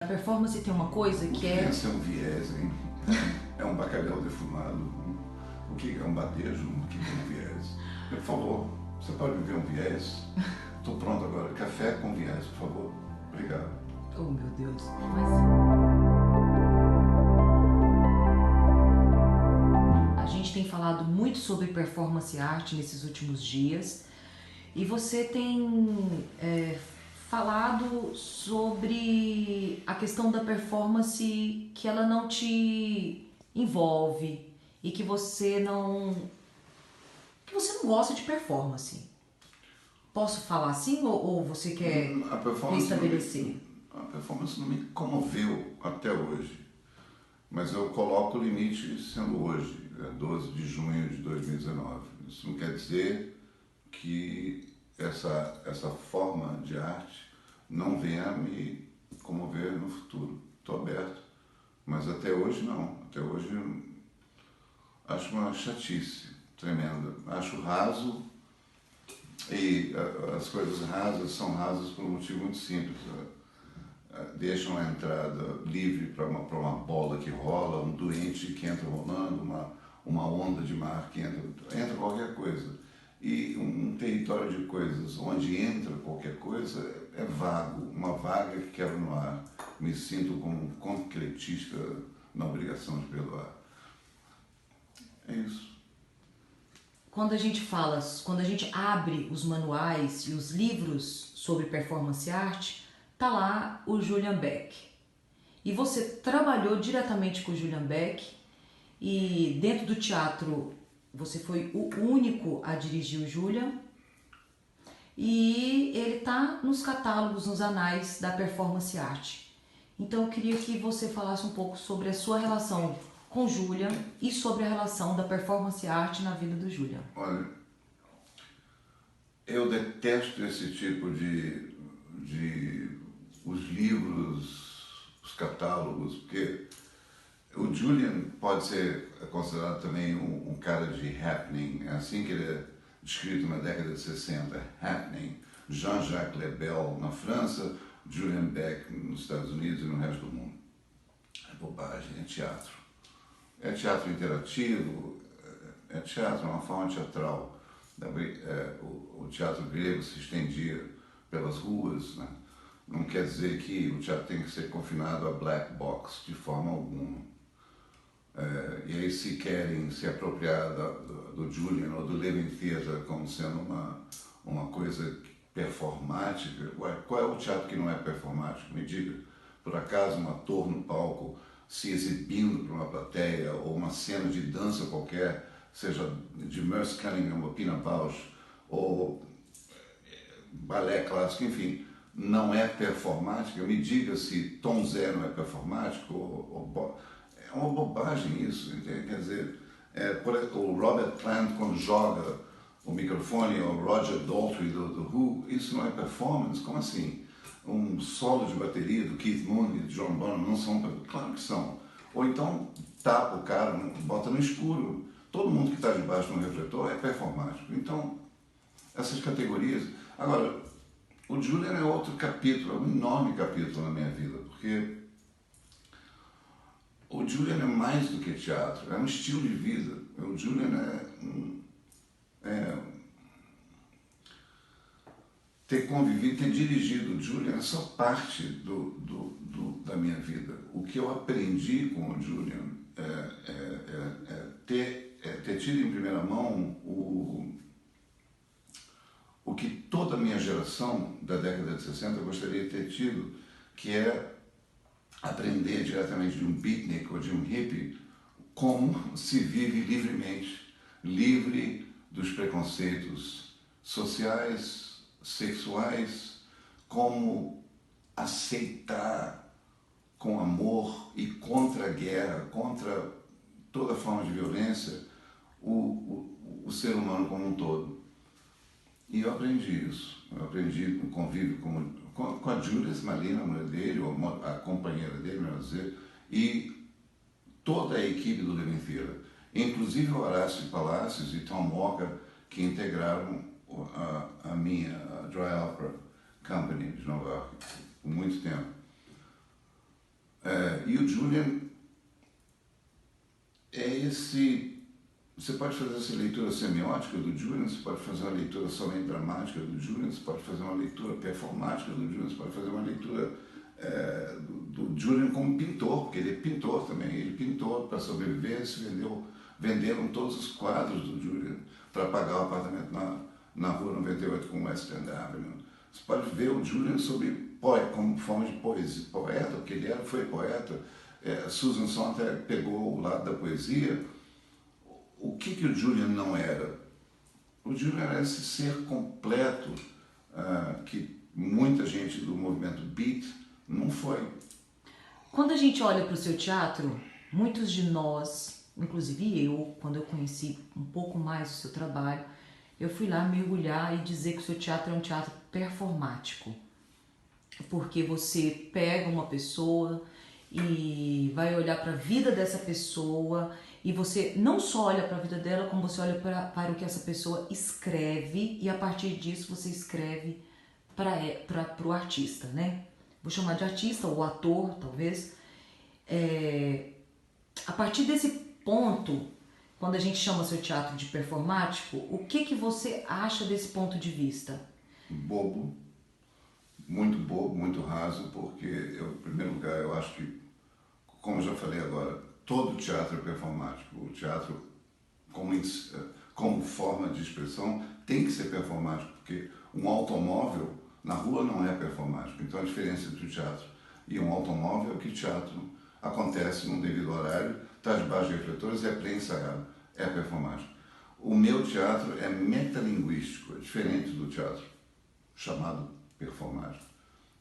performance tem uma coisa que é... Esse é um viés, hein? É um bacalhau defumado. O que é um batejo? O que é um viés? Por favor, você pode me ver um viés? Estou pronto agora. Café com viés, por favor. Obrigado. Oh, meu Deus. A gente tem falado muito sobre performance art nesses últimos dias e você tem falado sobre a questão da performance, que ela não te envolve e que você não gosta de performance. Posso falar assim ou você quer estabelecer? A performance não me comoveu até hoje, mas eu coloco o limite sendo hoje, 12 de junho de 2019. Isso não quer dizer que essa forma de arte não venha a me comover no futuro. Estou aberto, mas até hoje não. Até hoje acho uma chatice tremenda. Acho raso, e as coisas rasas são rasas por um motivo muito simples. Deixam a entrada livre para uma bola que rola, um doente que entra rolando, uma onda de mar que entra qualquer coisa. E um território de coisas onde entra qualquer coisa é vago, uma vaga que quebra no ar. Me sinto como um concretista na obrigação de perdoar. É isso. Quando a gente abre os manuais e os livros sobre performance art, tá lá o Julian Beck. E você trabalhou diretamente com o Julian Beck e dentro do teatro você foi o único a dirigir o Julian. E ele tá nos catálogos, nos anais da performance art. Então eu queria que você falasse um pouco sobre a sua relação com o Julian e sobre a relação da performance art na vida do Julian. Olha, eu detesto esse tipo de os livros, os catálogos, porque o Julian pode ser considerado também um cara de happening, é assim que ele é descrito na década de 60, happening. Jean-Jacques Lebel na França, Julian Beck nos Estados Unidos e no resto do mundo. É bobagem, é teatro. É teatro interativo, é teatro, é uma forma teatral. O teatro grego se estendia pelas ruas, né? Não quer dizer que o teatro tem que ser confinado a black box, de forma alguma. E aí se querem se apropriar do Julian ou do Living Theatre como sendo uma coisa performática. Ué, qual é o teatro que não é performático? Me diga. Por acaso um ator no palco se exibindo para uma plateia, ou uma cena de dança qualquer, seja de Merce Cunningham ou Pina Bausch, ou balé clássico, enfim, não é performática? Me diga se Tom Zé não é performático, é uma bobagem isso, entende? Quer dizer, o Robert Plant quando joga o microfone, ou o Roger Daltrey do Who, isso não é performance? Como assim? Um solo de bateria do Keith Moon e do John Bonham não são? Claro que são. Ou então tapa o cara, bota no escuro. Todo mundo que está debaixo de um refletor é performático. Então, essas categorias... Agora, o Julian é outro capítulo, é um enorme capítulo na minha vida, porque o Julian é mais do que teatro, é um estilo de vida. O Julian ter convivido, ter dirigido o Julian é só parte da minha vida. O que eu aprendi com o Julian ter tido em primeira mão o que toda a minha geração da década de 60 gostaria de ter tido, que é aprender diretamente de um beatnik ou de um hippie como se vive livremente, livre dos preconceitos sociais, sexuais, como aceitar com amor e contra a guerra, contra toda forma de violência, o ser humano como um todo. E eu aprendi isso. Eu aprendi no convívio com a Julia Smalina, a mulher dele, ou a companheira dele, melhor dizer, e toda a equipe do Living Theatre, inclusive o Horácio Palacios e Tom Walker, que integraram a minha Dry Opera Company de Nova York por muito tempo. E o Julian é esse... Você pode fazer essa leitura semiótica do Julian, você pode fazer uma leitura somente dramática do Julian, você pode fazer uma leitura performática do Julian, você pode fazer uma leitura do Julian como pintor, porque ele é pintor também. Ele pintou para sobreviver, venderam todos os quadros do Julian para pagar o apartamento na rua 98 com West End Avenue. Você pode ver o Julian como forma de poeta, porque ele foi poeta. Susan Sontag pegou o lado da poesia. O que o Julian não era? O Julian era esse ser completo que muita gente do movimento beat não foi. Quando a gente olha para o seu teatro, muitos de nós, inclusive eu, quando eu conheci um pouco mais o seu trabalho, eu fui lá mergulhar e dizer que o seu teatro é um teatro performático. Porque você pega uma pessoa e vai olhar para a vida dessa pessoa e você não só olha para a vida dela, como você olha para o que essa pessoa escreve e a partir disso você escreve para o artista, né? Vou chamar de artista ou ator, talvez. A partir desse ponto, quando a gente chama seu teatro de performático, o que você acha desse ponto de vista? Bobo, muito raso, porque em primeiro lugar eu acho que, como eu já falei agora, todo teatro é performático. O teatro, como forma de expressão, tem que ser performático, porque um automóvel na rua não é performático. Então a diferença entre o teatro e um automóvel é que o teatro acontece num devido horário, está debaixo de refletores, é pré-ensaiado, é performático. O meu teatro é metalinguístico, é diferente do teatro chamado performático.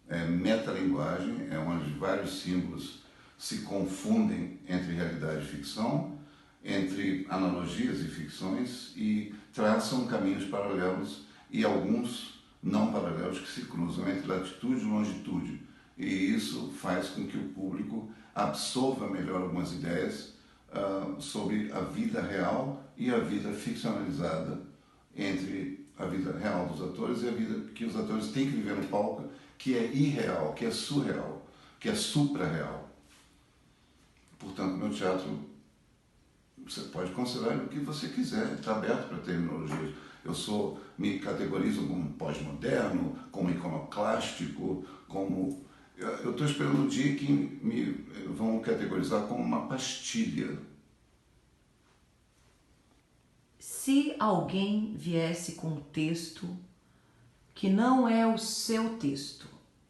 É metalinguagem, é onde vários símbolos se confundem entre realidade e ficção, entre analogias e ficções e traçam caminhos paralelos e alguns não paralelos que se cruzam entre latitude e longitude. E isso faz com que o público absorva melhor algumas ideias sobre a vida real e a vida ficcionalizada entre a vida real dos atores e a vida que os atores têm que viver no palco, que é irreal, que é surreal, que é supra-real. Portanto, meu teatro, você pode considerar o que você quiser, está aberto para terminologias. Eu me categorizo como pós-moderno, como iconoclástico, como... Eu estou esperando o dia que me vão categorizar como uma pastilha. Se alguém viesse com um texto que não é o seu texto,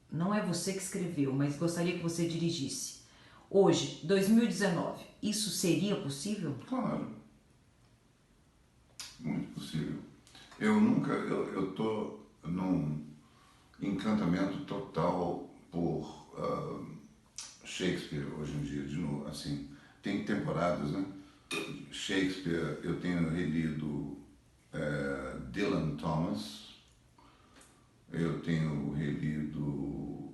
não é você que escreveu, mas gostaria que você dirigisse, hoje, 2019, isso seria possível? Claro. Muito possível. Eu estou num encantamento total por Shakespeare hoje em dia, de novo, assim, tem temporadas, né? Shakespeare, eu tenho relido Dylan Thomas, eu tenho relido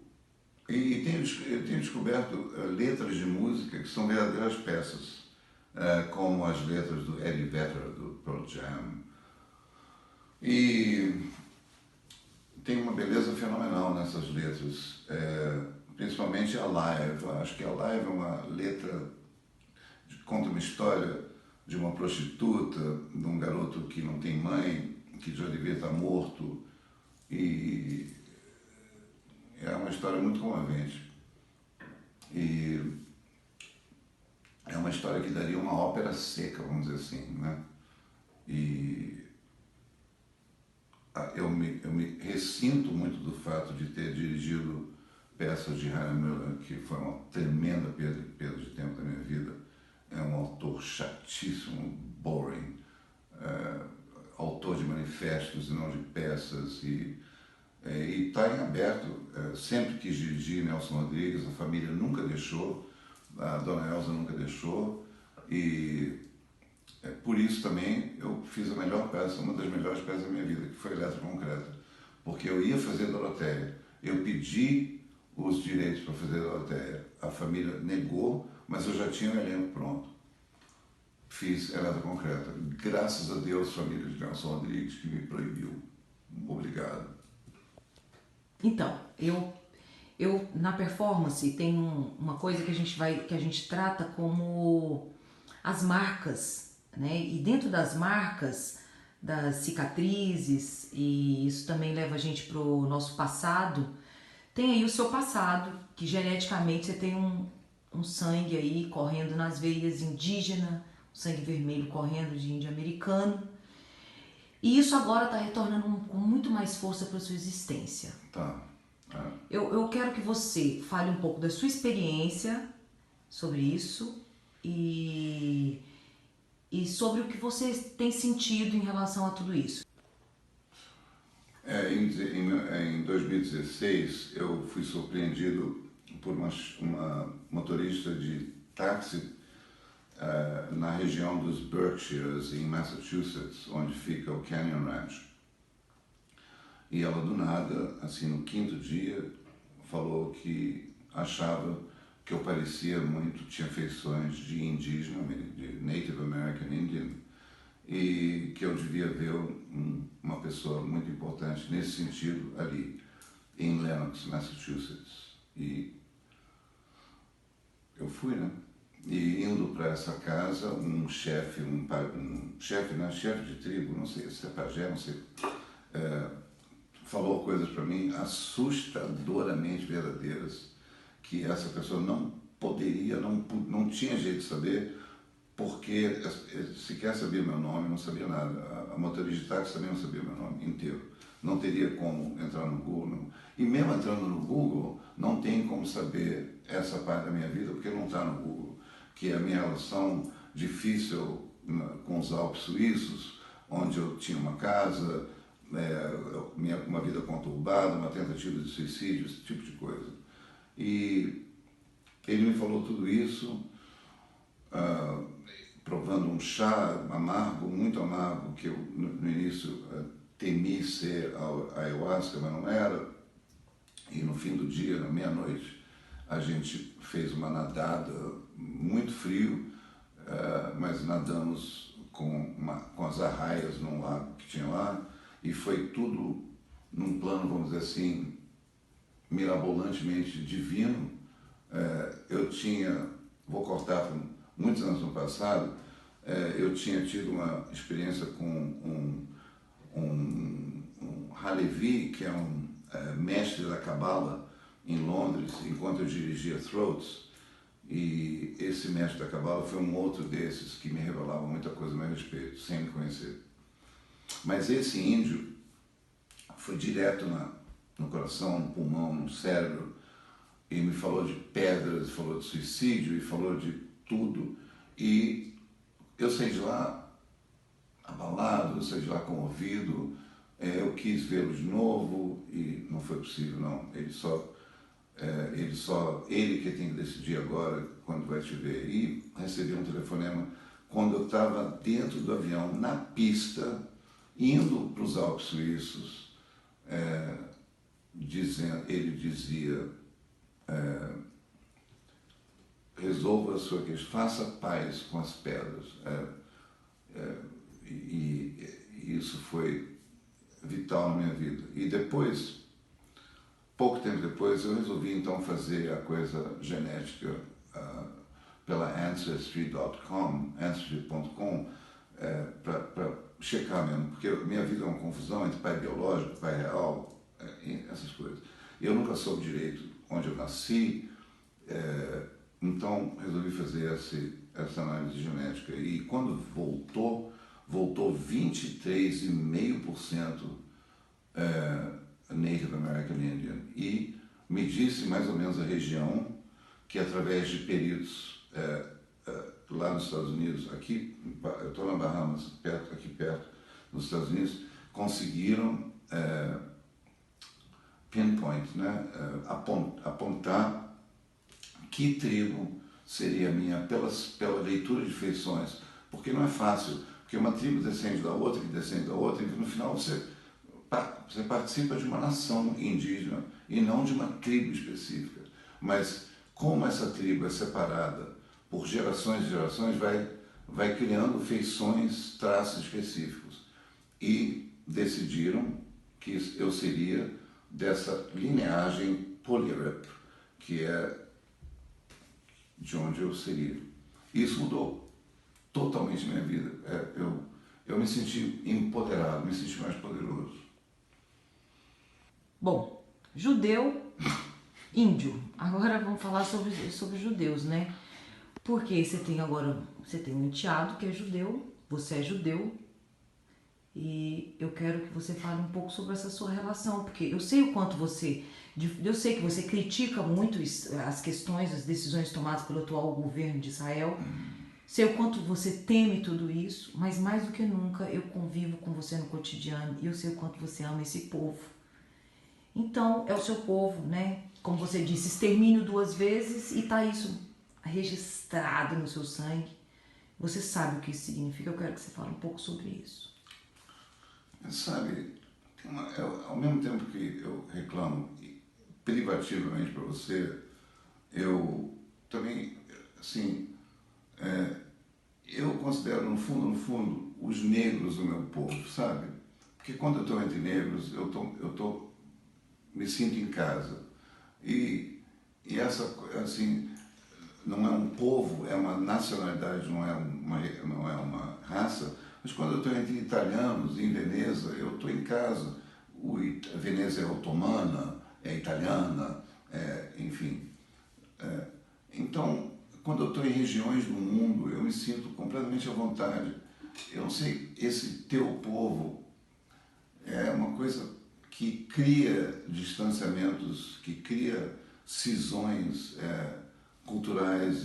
eu tenho descoberto letras de música que são verdadeiras peças, como as letras do Eddie Vedder, do Pearl Jam, e tem uma beleza fenomenal nessas letras, principalmente Alive. Acho que Alive é uma letra que conta uma história de uma prostituta, de um garoto que não tem mãe, que já devia estar morto, e é uma história muito comovente. E é uma história que daria uma ópera seca, vamos dizer assim, né? E eu me ressinto muito do fato de ter dirigido peças de Heiner Müller, que foi uma tremenda perda de tempo da minha vida. É um autor chatíssimo, boring, autor de manifestos e não de peças, e está em aberto. Sempre quis dirigir Nelson Rodrigues, a família nunca deixou, a dona Elza nunca deixou, e por isso também eu fiz a melhor peça, uma das melhores peças da minha vida, que foi Eletroconcreta, porque eu ia fazer Doroteia, eu pedi os direitos para fazer Doroteia, a família negou, mas eu já tinha o elenco pronto. Fiz Eletroconcreta, graças a Deus, família de Nelson Rodrigues, que me proibiu. Obrigado. Então, eu Na performance tem uma coisa que a gente trata como as marcas, né? E dentro das marcas, das cicatrizes, e isso também leva a gente para o nosso passado, tem aí o seu passado, que geneticamente você tem um sangue aí correndo nas veias indígena, um sangue vermelho correndo de índio americano. E isso agora está retornando com muito mais força para a sua existência. Tá. Eu quero que você fale um pouco da sua experiência sobre isso e sobre o que você tem sentido em relação a tudo isso. Em 2016, eu fui surpreendido por uma motorista de táxi na região dos Berkshires, em Massachusetts, onde fica o Canyon Ranch. E ela, do nada, assim, no quinto dia, falou que achava que eu parecia muito, tinha feições de indígena, de Native American Indian, e que eu devia ver uma pessoa muito importante nesse sentido ali, em Lenox, Massachusetts. E eu fui, né? E indo para essa casa, um chefe, chefe de tribo, não sei se é pajé, não sei, falou coisas para mim assustadoramente verdadeiras, que essa pessoa não poderia, não tinha jeito de saber, porque sequer sabia meu nome, não sabia nada. A motorista de táxi também não sabia meu nome inteiro. Não teria como entrar no Google. E mesmo entrando no Google, não tem como saber essa parte da minha vida, porque não está no Google. Que é a minha relação difícil com os Alpes suíços, onde eu tinha uma casa, uma vida conturbada, uma tentativa de suicídio, esse tipo de coisa. E ele me falou tudo isso, provando um chá amargo, muito amargo, que eu no início temi ser a ayahuasca, mas não era. E no fim do dia, na meia-noite, a gente fez uma nadada, muito frio, mas nadamos com as arraias num lago que tinha lá, e foi tudo num plano, vamos dizer assim, mirabolantemente divino. Vou cortar muitos anos no passado, eu tinha tido uma experiência com um Halevi, que é um mestre da Cabala em Londres, enquanto eu dirigia Throats, e esse mestre da Cabala foi um outro desses que me revelava muita coisa a meu respeito, sem me conhecer. Mas esse índio foi direto no coração, no pulmão, no cérebro, e me falou de pedras, falou de suicídio, e falou de tudo. E eu saí de lá abalado, eu saí de lá comovido, eu quis vê-lo de novo, e não foi possível, não. Ele que tem que decidir agora quando vai te ver. E recebi um telefonema quando eu estava dentro do avião, na pista, indo para os Alpes Suíços, ele dizia, resolva a sua questão, faça paz com as pedras. E isso foi vital na minha vida. E depois, pouco tempo depois, eu resolvi então fazer a coisa genética pela Ancestry.com, para checar mesmo, porque minha vida é uma confusão entre pai biológico, pai real, essas coisas. Eu nunca soube direito onde eu nasci, então resolvi fazer essa análise genética. E quando voltou 23,5% Native American Indian. E me disse mais ou menos a região que, através de peritos lá nos Estados Unidos, aqui, eu estou na Bahamas, aqui perto, nos Estados Unidos, conseguiram pinpoint, né? Apontar que tribo seria a minha pela leitura de feições, porque não é fácil, porque uma tribo descende da outra, que descende da outra, e no final você participa de uma nação indígena e não de uma tribo específica. Mas como essa tribo é separada por gerações e gerações, vai criando feições, traços específicos. E decidiram que eu seria dessa linhagem Polyarep, que é de onde eu seria. Isso mudou totalmente minha vida. Eu me senti empoderado, me senti mais poderoso. Bom, judeu, índio. Agora vamos falar sobre judeus, né? Porque você tem um enteado que é judeu, você é judeu, e eu quero que você fale um pouco sobre essa sua relação, porque eu sei o quanto eu sei que você critica muito as questões, as decisões tomadas pelo atual governo de Israel, sei o quanto você teme tudo isso, mas mais do que nunca eu convivo com você no cotidiano e eu sei o quanto você ama esse povo. Então, é o seu povo, né? Como você disse, extermínio 2 vezes e tá isso registrado no seu sangue. Você sabe o que isso significa, eu quero que você fale um pouco sobre isso. Sabe, ao mesmo tempo que eu reclamo privativamente para você, eu também, assim, eu considero no fundo, os negros o meu povo, sabe? Porque quando eu estou entre negros, me sinto em casa. E essa, assim, não é um povo, é uma nacionalidade, não é uma raça, mas quando eu estou entre italianos, em Veneza, eu estou em casa. Veneza é otomana, é italiana, enfim. Então, quando eu estou em regiões do mundo, eu me sinto completamente à vontade. Eu não sei, esse teu povo é uma coisa que cria distanciamentos, que cria cisões culturais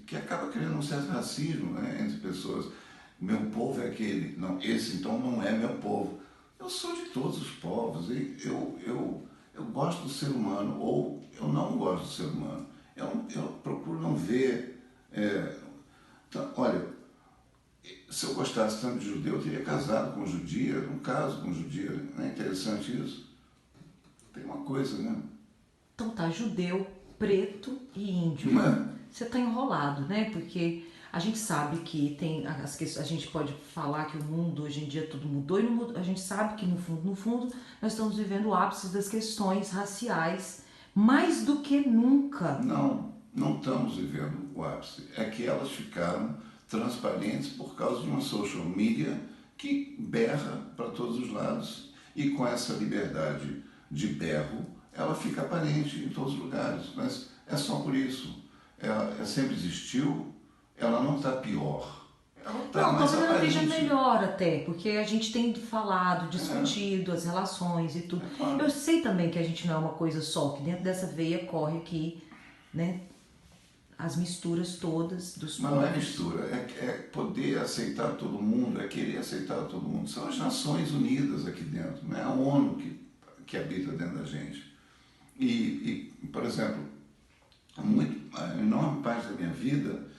que acaba criando um certo racismo, né, entre pessoas. Meu povo é aquele, não, esse então não é meu povo. Eu sou de todos os povos e eu gosto do ser humano ou eu não gosto do ser humano. Eu procuro não ver. Então, olha, se eu gostasse tanto de judeu, eu teria casado com judia, não caso com judia. Não é interessante isso? Tem uma coisa, né? Então tá, judeu, preto e índio. Você tá enrolado, né? Porque a gente sabe que tem as questões, a gente pode falar que o mundo hoje em dia tudo mudou e a gente sabe que no fundo nós estamos vivendo o ápice das questões raciais mais do que nunca. Não estamos vivendo o ápice. É que elas ficaram transparentes por causa de uma social media que berra para todos os lados e com essa liberdade de berro ela fica aparente em todos os lugares, mas é só por isso. Ela sempre existiu, ela não está pior. Ela está mais talvez ela aparente. esteja melhor até, porque a gente tem falado, discutido as relações e tudo. Claro. Eu sei também que a gente não é uma coisa só, que dentro dessa veia corre aqui, né, as misturas todas dos Mas povos. não é mistura, é poder aceitar todo mundo, é querer aceitar todo mundo. São as Nações Unidas aqui dentro, não é a ONU que habita dentro da gente. E por exemplo, a enorme parte da minha vida,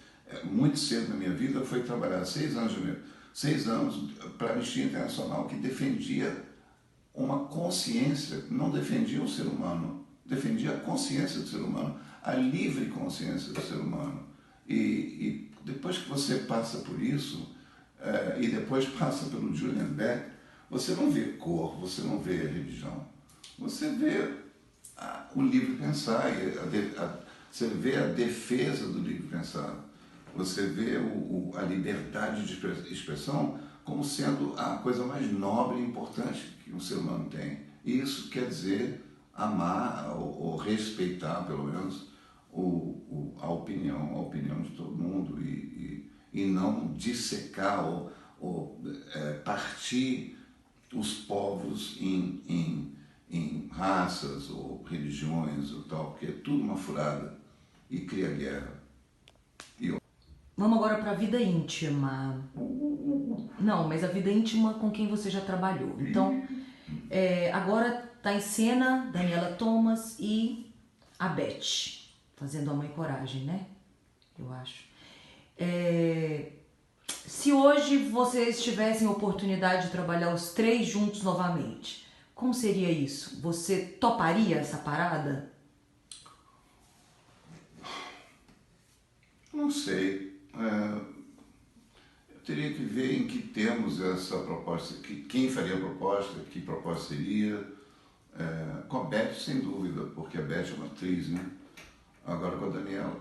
muito cedo na minha vida, foi trabalhar 6 anos para a Anistia Internacional, que defendia uma consciência, não defendia o ser humano, defendia a consciência do ser humano, a livre consciência do ser humano. E depois que você passa por isso, e depois passa pelo Julian Beck, você não vê cor, você não vê religião, você vê o livre pensar, você vê a defesa do livre pensar, você vê a liberdade de expressão como sendo a coisa mais nobre e importante que um ser humano tem. E isso quer dizer amar ou respeitar, pelo menos, a opinião de todo mundo e não dissecar ou partir os povos em raças ou religiões ou tal, porque é tudo uma furada e cria guerra. Vamos agora para a vida íntima. Não, mas a vida íntima com quem você já trabalhou. Então, agora está em cena Daniela Thomas e a Beth, fazendo a Mãe Coragem, né? Eu acho. Se hoje vocês tivessem a oportunidade de trabalhar os 3 juntos novamente, como seria isso? Você toparia essa parada? Não sei. Eu teria que ver em que termos essa proposta, quem faria a proposta, que proposta seria. Com a Beth, sem dúvida, porque a Beth é uma atriz, né? Agora com a Daniela,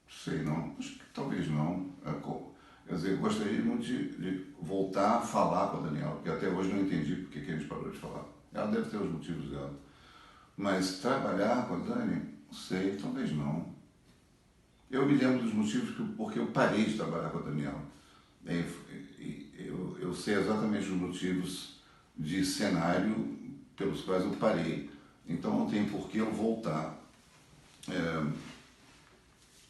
sei não, acho que talvez não. Quer dizer, gostaria muito de voltar a falar com a Daniela, porque até hoje não entendi porque que a gente parou de falar. Ela deve ter os motivos dela. Mas trabalhar com a Dani, sei, talvez não. Eu me lembro dos motivos porque eu parei de trabalhar com a Daniela. Eu sei exatamente os motivos de cenário pelos quais eu parei. Então não tem por que eu voltar.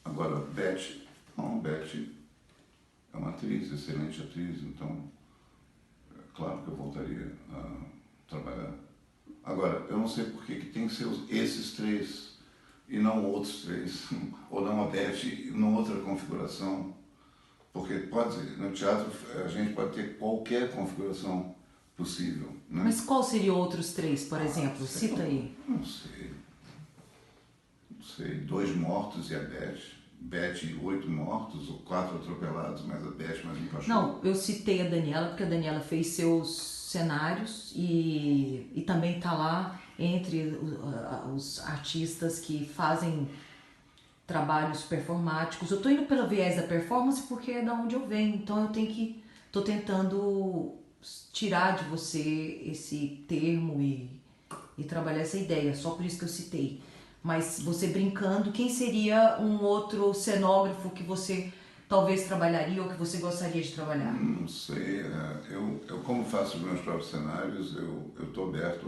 Agora, Beth é uma atriz, excelente atriz, então é claro que eu voltaria a trabalhar. Agora, eu não sei por que tem que ser esses três e não outros três, ou não a Beth numa outra configuração, porque no teatro a gente pode ter qualquer configuração possível. Né? Mas qual seriam outros três, por exemplo? Cita aí. Não sei, 2 mortos e a Beth. Beth, 8 mortos, ou 4 atropelados, mais a Beth, mais um cachorro. Não, eu citei a Daniela porque a Daniela fez seus cenários e também está lá entre os artistas que fazem trabalhos performáticos. Eu estou indo pelo viés da performance porque é da onde eu venho, então estou tentando tirar de você esse termo e trabalhar essa ideia, só por isso que eu citei. Mas você brincando, quem seria um outro cenógrafo que você talvez trabalharia ou que você gostaria de trabalhar? Não sei, eu como faço os meus próprios cenários, eu estou aberto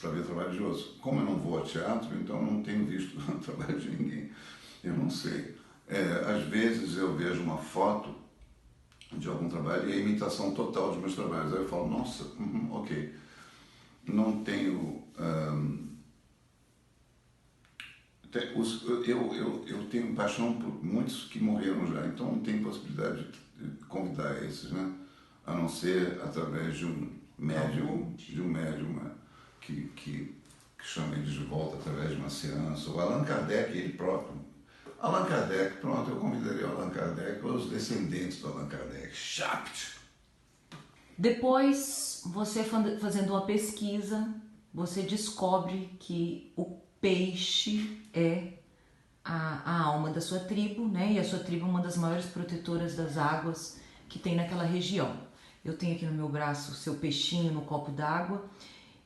para ver trabalho de outros. Como eu não vou ao teatro, então não tenho visto o trabalho de ninguém. Eu não sei. Às vezes eu vejo uma foto de algum trabalho e a imitação total dos meus trabalhos. Aí eu falo, nossa, ok. Não tenho... eu tenho paixão por muitos que morreram já, então não tem possibilidade de convidar esses, né? A não ser através de um médium, que chama eles de volta através de uma seança. O Allan Kardec, ele próprio. Allan Kardec, pronto, eu convidaria o Allan Kardec ou os descendentes do Allan Kardec. Chapt! Depois, você fazendo uma pesquisa, você descobre que o peixe é a alma da sua tribo, né? E a sua tribo é uma das maiores protetoras das águas que tem naquela região. Eu tenho aqui no meu braço o seu peixinho no copo d'água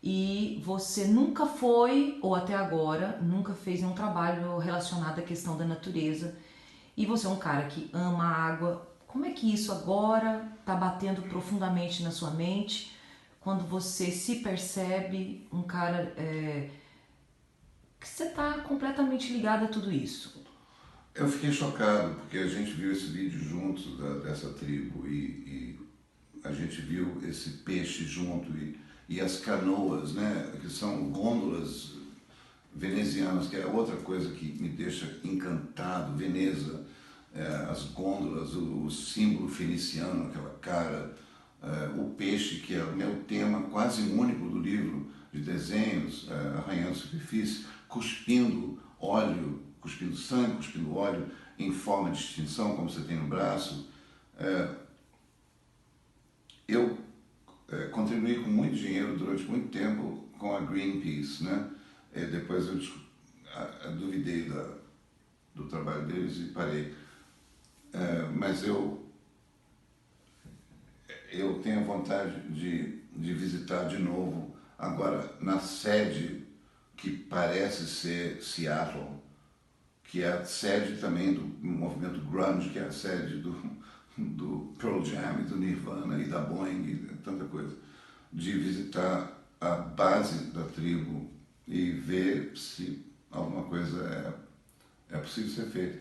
e você nunca foi, ou até agora, nunca fez nenhum trabalho relacionado à questão da natureza e você é um cara que ama a água. Como é que isso agora está batendo profundamente na sua mente quando você se percebe um cara que você está completamente ligado a tudo isso? Eu fiquei chocado porque a gente viu esse vídeo juntos dessa tribo e a gente viu esse peixe junto e as canoas, né, que são gôndolas venezianas, que é outra coisa que me deixa encantado. Veneza, as gôndolas, o símbolo feniciano, aquela cara, o peixe, que é o meu tema quase único do livro de desenhos, arranhando superfície, cuspindo óleo, cuspindo sangue, cuspindo óleo em forma de extinção, como você tem no braço. Eu contribuí com muito dinheiro durante muito tempo com a Greenpeace, né? Depois eu duvidei do trabalho deles e parei. Mas eu tenho vontade de visitar de novo, agora na sede que parece ser Seattle, que é a sede também do movimento grunge, que é a sede do Pearl Jam, do Nirvana e da Boeing e tanta coisa, de visitar a base da tribo e ver se alguma coisa é possível ser feita.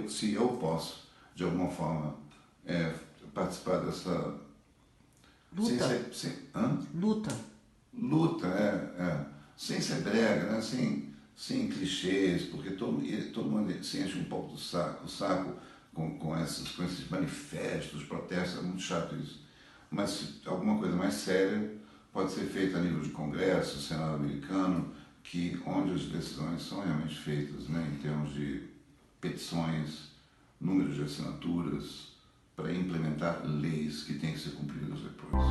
Se eu posso, de alguma forma, participar dessa... Luta. Luta, sem ser brega, né? Sem clichês, porque todo mundo se enche um pouco do saco com esses manifestos, protestos, é muito chato isso. Mas alguma coisa mais séria pode ser feita a nível de Congresso, Senado americano, onde as decisões são realmente feitas, né, em termos de petições, números de assinaturas, para implementar leis que têm que ser cumpridas depois.